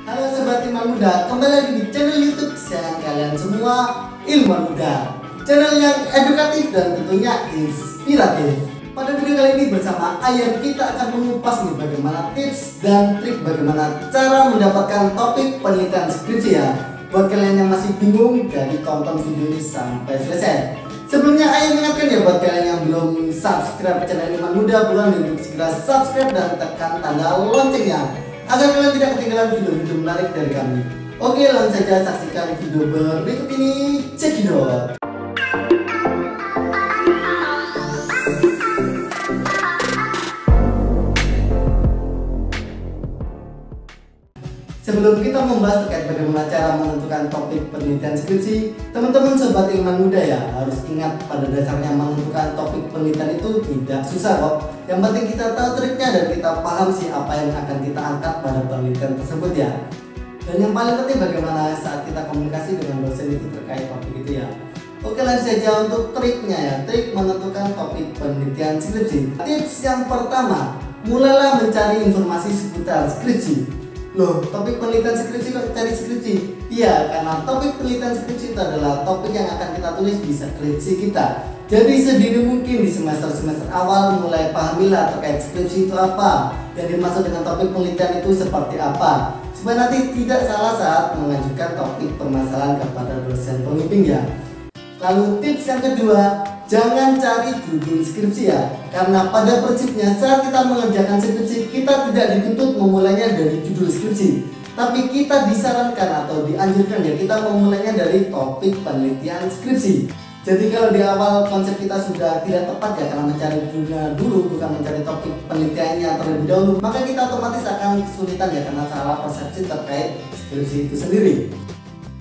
Halo Sobat Ilmuwan Muda, kembali lagi di channel YouTube kesayangan kalian semua, Ilmuwan Muda. Channel yang edukatif dan tentunya inspiratif. Pada video kali ini bersama Ayan kita akan mengupas nih bagaimana tips dan trik bagaimana cara mendapatkan topik penelitian skripsi ya. Buat kalian yang masih bingung, jadi tonton video ini sampai selesai. Sebelumnya Ayan ingatkan ya buat kalian yang belum subscribe channel Ilmuwan Muda, buruan untuk segera subscribe dan tekan tanda loncengnya agar kalian tidak ketinggalan video-video menarik dari kami. Oke, langsung saja saksikan video berikut ini. Cekidot. Sebelum kita membahas terkait bagaimana cara menentukan topik penelitian skripsi, teman-teman Sobat Ilmuwan Muda ya harus ingat pada dasarnya menentukan topik penelitian itu tidak susah kok. Yang penting kita tahu triknya dan kita paham sih apa yang akan kita angkat pada penelitian tersebut ya. Dan yang paling penting bagaimana saat kita komunikasi dengan dosen itu terkait topik itu ya. Oke, langsung saja untuk triknya ya. Trik menentukan topik penelitian skripsi. Tips yang pertama, mulailah mencari informasi seputar skripsi. Loh, topik penelitian skripsi kok cari skripsi? Iya, karena topik penelitian skripsi itu adalah topik yang akan kita tulis di skripsi kita. Jadi sedini mungkin di semester-semester awal mulai pahamilah terkait skripsi itu apa, yang dimaksud dengan topik penelitian itu seperti apa, supaya nanti tidak salah saat mengajukan topik permasalahan kepada dosen pembimbing ya. Lalu tips yang kedua, jangan cari judul skripsi ya, karena pada prinsipnya saat kita mengerjakan skripsi kita tidak dituntut memulainya dari judul skripsi, tapi kita disarankan atau dianjurkan ya kita memulainya dari topik penelitian skripsi. Jadi kalau di awal konsep kita sudah tidak tepat ya karena mencari judulnya dulu bukan mencari topik penelitiannya terlebih dahulu, maka kita otomatis akan kesulitan ya karena salah persepsi terkait skripsi itu sendiri.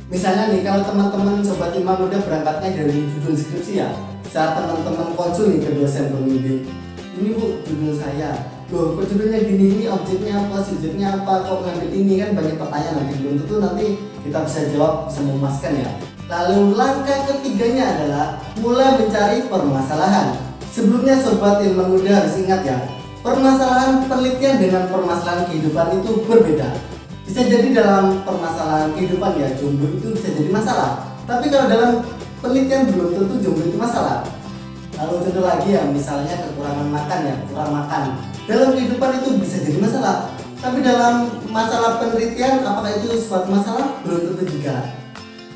Misalnya nih kalau teman-teman Sobat Ilmuwan Muda berangkatnya dari judul skripsi ya, saat teman-teman konsul nih ke dosen pembimbing, ini bu judul saya, loh kok judulnya gini, ini objeknya apa, subjeknya apa, kok ngambil ini, kan banyak pertanyaan nanti belum tentu nanti kita bisa jawab, bisa memuaskan ya. Lalu langkah ketiganya adalah mulai mencari permasalahan. Sebelumnya Sobat Ilmuwan Muda harus ingat ya, permasalahan penelitian dengan permasalahan kehidupan itu berbeda. Bisa jadi dalam permasalahan kehidupan ya jomblo itu bisa jadi masalah, tapi kalau dalam penelitian belum tentu jomblo itu masalah. Lalu contoh lagi ya, misalnya kekurangan makan ya, kurang makan dalam kehidupan itu bisa jadi masalah, tapi dalam masalah penelitian apakah itu suatu masalah? Belum tentu juga.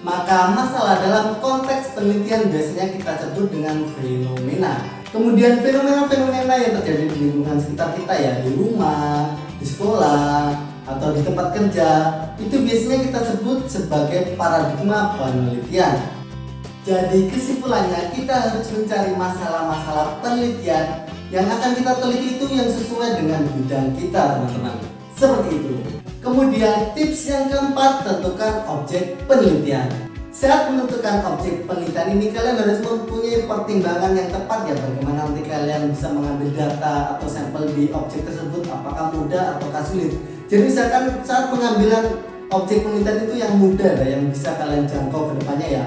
Maka masalah dalam konteks penelitian biasanya kita sebut dengan fenomena. Kemudian fenomena-fenomena yang terjadi di lingkungan sekitar kita ya, di rumah, di sekolah, atau di tempat kerja, itu biasanya kita sebut sebagai paradigma penelitian. Jadi kesimpulannya kita harus mencari masalah-masalah penelitian yang akan kita teliti itu yang sesuai dengan bidang kita teman-teman. Seperti itu. Kemudian tips yang keempat, tentukan objek penelitian. Saat menentukan objek penelitian ini kalian harus mempunyai pertimbangan yang tepat ya, bagaimana nanti kalian bisa mengambil data atau sampel di objek tersebut apakah mudah ataukah sulit. Jadi misalkan saat pengambilan objek penelitian itu yang mudah yang bisa kalian jangkau ke depannya ya.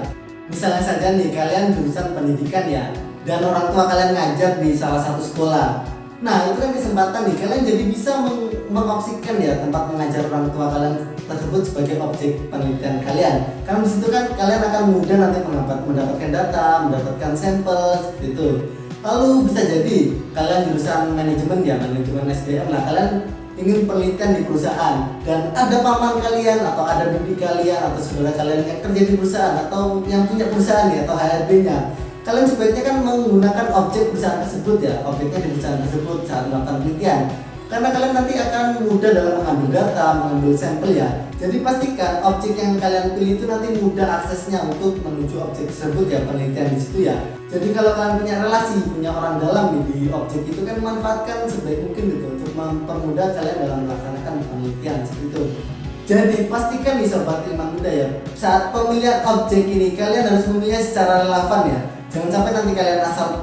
Misalnya saja nih kalian jurusan pendidikan ya, dan orang tua kalian ngajar di salah satu sekolah. Nah itu kan kesempatan nih kalian jadi bisa mengopsikan ya tempat mengajar orang tua kalian tersebut sebagai objek penelitian kalian. Karena disitu kan kalian akan mudah nanti mendapatkan data, mendapatkan sampel seperti itu. Lalu bisa jadi kalian jurusan manajemen ya, manajemen SDM lah, kalian ingin penelitian di perusahaan dan ada paman kalian atau ada bibi kalian atau saudara kalian yang kerja di perusahaan atau yang punya perusahaan ya atau HRD-nya. Kalian sebaiknya kan menggunakan objek perusahaan tersebut ya, objeknya di perusahaan tersebut saat melakukan penelitian. Karena kalian nanti akan mudah dalam mengambil data, mengambil sampel ya. Jadi pastikan objek yang kalian pilih itu nanti mudah aksesnya untuk menuju objek tersebut ya, penelitian di situ ya. Jadi kalau kalian punya relasi, punya orang dalam di objek itu kan manfaatkan sebaik mungkin gitu untuk mempermudah kalian dalam melaksanakan penelitian seperti itu. Jadi pastikan nih Sobat Ilmuwan Muda ya, saat pemilihan objek ini kalian harus memilih secara relevan ya. Jangan sampai nanti kalian asal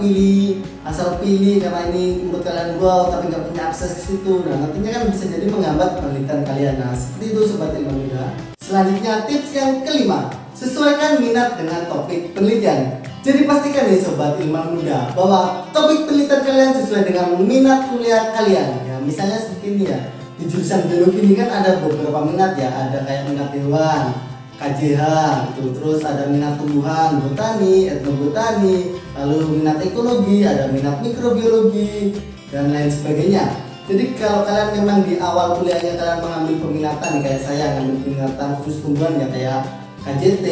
pilih karena ini menurut kalian wow tapi nggak punya akses ke situ. Nah nantinya kan bisa jadi menghambat penelitian kalian. Nah seperti itu Sobat Ilmuwan Muda. Selanjutnya tips yang kelima, sesuaikan minat dengan topik penelitian. Jadi pastikan nih Sobat Ilmuwan Muda bahwa topik penelitian kalian sesuai dengan minat kuliah kalian. Ya misalnya seperti ini ya, di jurusan biologi ini kan ada beberapa minat ya, ada kayak minat hewan, KJH gitu, terus ada minat tumbuhan, botani, etnobotani, lalu minat ekologi, ada minat mikrobiologi dan lain sebagainya. Jadi kalau kalian memang di awal kuliahnya kalian mengambil peminatan nih, kayak saya ngambil peminatan khusus tumbuhan ya kayak KJT,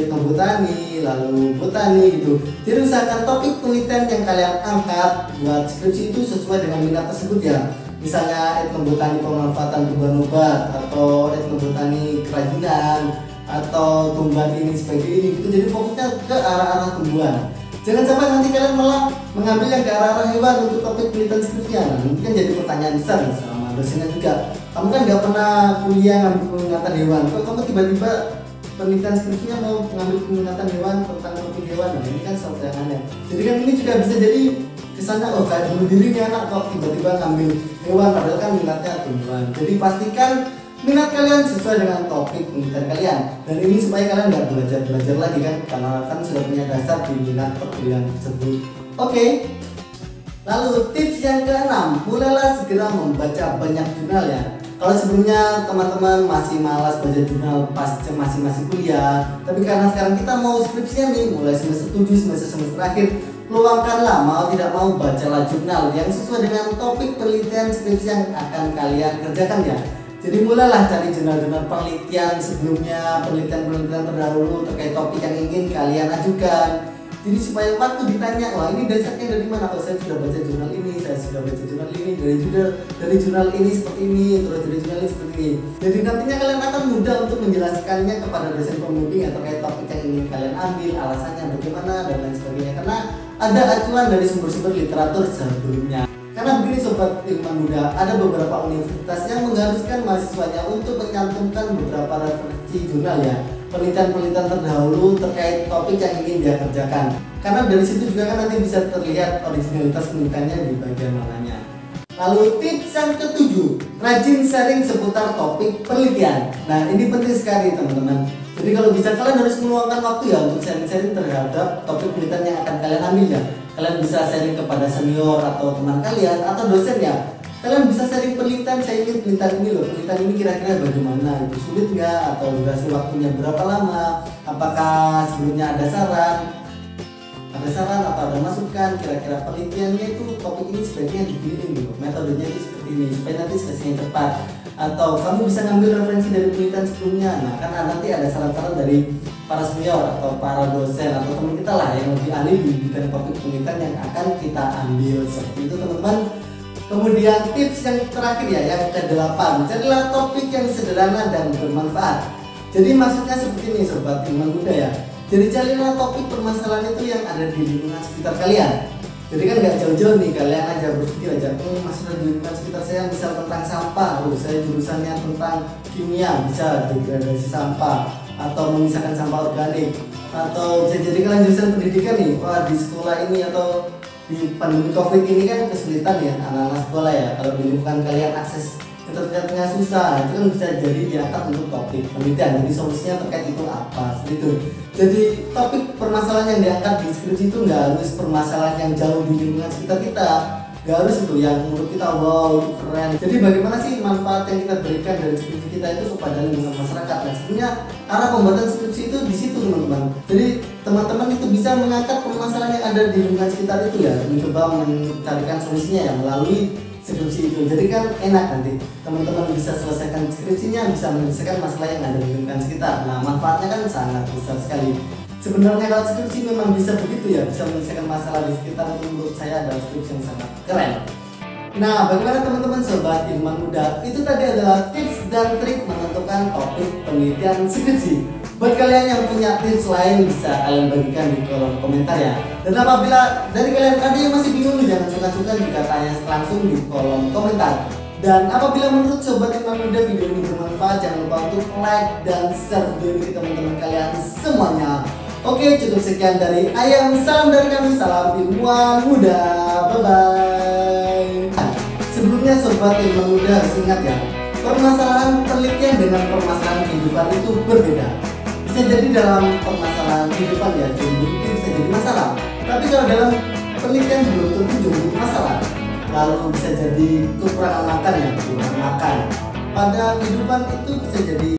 etnobotani, lalu botani gitu. Jadi usahakan topik penelitian yang kalian angkat buat skripsi itu sesuai dengan minat tersebut ya. Misalnya etnobotani pemanfaatan tumbuhan obat, atau etnobotani kerajinan, atau tumbuhan ini sebagai ini gitu. Jadi fokusnya ke arah-arah tumbuhan. Jangan sampai nanti kalian malah mengambil yang ke arah-arah hewan untuk topik penelitian skripsinya. Nah, nanti kan jadi pertanyaan besar nih sama dosennya juga. Kamu kan nggak pernah kuliah ngambil peminatan hewan, kok kamu tiba-tiba penelitian skripsinya mau mengambil peminatan hewan tentang topik hewan? Nah, ini kan sesuatu yang aneh. Jadi kan ini juga bisa jadi kesannya oh kayak bunuh diri nih anak kok tiba-tiba ngambil hewan padahal kan minatnya tumbuhan. Jadi pastikan minat kalian sesuai dengan topik penelitian kalian, dan ini supaya kalian nggak belajar lagi kan, karena kan sudah punya dasar di minat perkuliahan tersebut. Oke. Lalu tips yang keenam, mulailah segera membaca banyak jurnal ya. Kalau sebelumnya teman-teman masih malas baca jurnal pas masih kuliah, tapi karena sekarang kita mau skripsian nih, mulai semester 7, semester akhir, luangkanlah mau tidak mau bacalah jurnal yang sesuai dengan topik penelitian skripsi yang akan kalian kerjakan ya. Jadi mulailah cari jurnal-jurnal penelitian sebelumnya, penelitian terdahulu terkait topik yang ingin kalian ajukan. Jadi supaya waktu ditanya, wah ini dasarnya dari mana? Oh saya sudah baca jurnal ini, saya sudah baca jurnal ini, dari jurnal ini seperti ini, terus dari jurnal ini seperti ini. Jadi nantinya kalian akan mudah untuk menjelaskannya kepada dosen pembimbing atau terkait topik yang ingin kalian ambil, alasannya bagaimana dan lain sebagainya. Karena ada acuan dari sumber-sumber literatur sebelumnya. Karena begini sobat ilmuwan muda, ada beberapa universitas yang mengharuskan mahasiswanya untuk menyantumkan beberapa referensi jurnal ya, penelitian-penelitian terdahulu terkait topik yang ingin dia kerjakan. Karena dari situ juga kan nanti bisa terlihat originalitas penelitiannya di bagian mananya. Lalu tips yang ketujuh, rajin sharing seputar topik penelitian. Nah ini penting sekali teman-teman. Jadi kalau bisa kalian harus meluangkan waktu ya untuk sharing-sharing terhadap topik penelitian yang akan kalian ambil ya. Kalian bisa sharing kepada senior atau teman kalian atau dosen ya. Kalian bisa sharing penelitian, saya ingin penelitian ini loh, penelitian ini kira-kira bagaimana, itu sulit nggak, atau durasi waktunya berapa lama, apakah sebelumnya ada saran atau ada masukan, kira-kira penelitiannya itu topik ini sebaiknya dipilih gitu, metodenya itu seperti ini supaya nanti selesainya cepat, atau kamu bisa ngambil referensi dari penelitian sebelumnya. Nah karena nanti ada saran-saran dari para senior atau para dosen atau teman kita lah yang lebih ahli di bidang topik penelitian yang akan kita ambil, seperti itu teman-teman. Kemudian tips yang terakhir ya, yang ke-8, carilah topik yang sederhana dan bermanfaat. Jadi maksudnya seperti ini sobat ilmuwan muda ya. Jadi carilah topik permasalahan itu yang ada di lingkungan sekitar kalian. Jadi kan nggak jauh-jauh nih, kalian aja berpikir aja, masalah di lingkungan sekitar saya misal tentang sampah, saya jurusannya tentang kimia, bisa degradasi sampah atau memisahkan sampah organik, atau bisa jadi kalian jurusan pendidikan nih, wah di sekolah ini atau di pandemi COVID ini kan kesulitan ya anak-anak sekolah ya, kalau di lingkungan kalian akses internetnya susah, itu kan bisa jadi diangkat untuk topik penelitian. Jadi solusinya terkait itu apa, seperti itu. Jadi topik permasalahan yang diangkat di skripsi itu nggak harus permasalahan yang jauh di lingkungan sekitar kita, nggak harus itu yang menurut kita wow itu keren. Jadi bagaimana sih manfaat yang kita berikan dari skripsi kita itu kepada lingkungan masyarakat. Nah sebenarnya arah pembuatan skripsi itu di situ teman-teman. Jadi teman-teman itu bisa mengangkat permasalahan yang ada di lingkungan sekitar itu ya, mencoba mencarikan solusinya ya melalui skripsi itu. Jadi kan enak nanti teman-teman bisa selesaikan skripsinya, bisa menyelesaikan masalah yang ada di lingkungan sekitar. Nah manfaatnya kan sangat besar sekali. Sebenarnya kalau skripsi memang bisa begitu ya, bisa menyelesaikan masalah di sekitar. Menurut saya adalah skripsi yang sangat keren. Nah bagaimana teman-teman sobat ilmuwan muda, itu tadi adalah tips dan trik menentukan topik penelitian skripsi. Buat kalian yang punya tips lain bisa kalian bagikan di kolom komentar ya. Dan apabila dari kalian ada yang masih bingung, jangan sungkan-sungkan jika tanya langsung di kolom komentar. Dan apabila menurut sobat ilmuwan muda video ini bermanfaat, jangan lupa untuk like dan share video ini ke teman-teman kalian semuanya. Oke, cukup sekian dari Ayam, salam dari kami, salam ilmuwan muda, bye bye. Sebelumnya sobat ilmuwan muda harus ingat ya, permasalahan penelitian dengan permasalahan kehidupan itu berbeda. Bisa jadi dalam permasalahan kehidupan ya jomblo itu bisa jadi masalah, tapi kalau dalam penelitian belum tentu jomblo itu masalah. lalu bisa jadi kekurangan makan ya, kurang makan. Pada kehidupan itu bisa jadi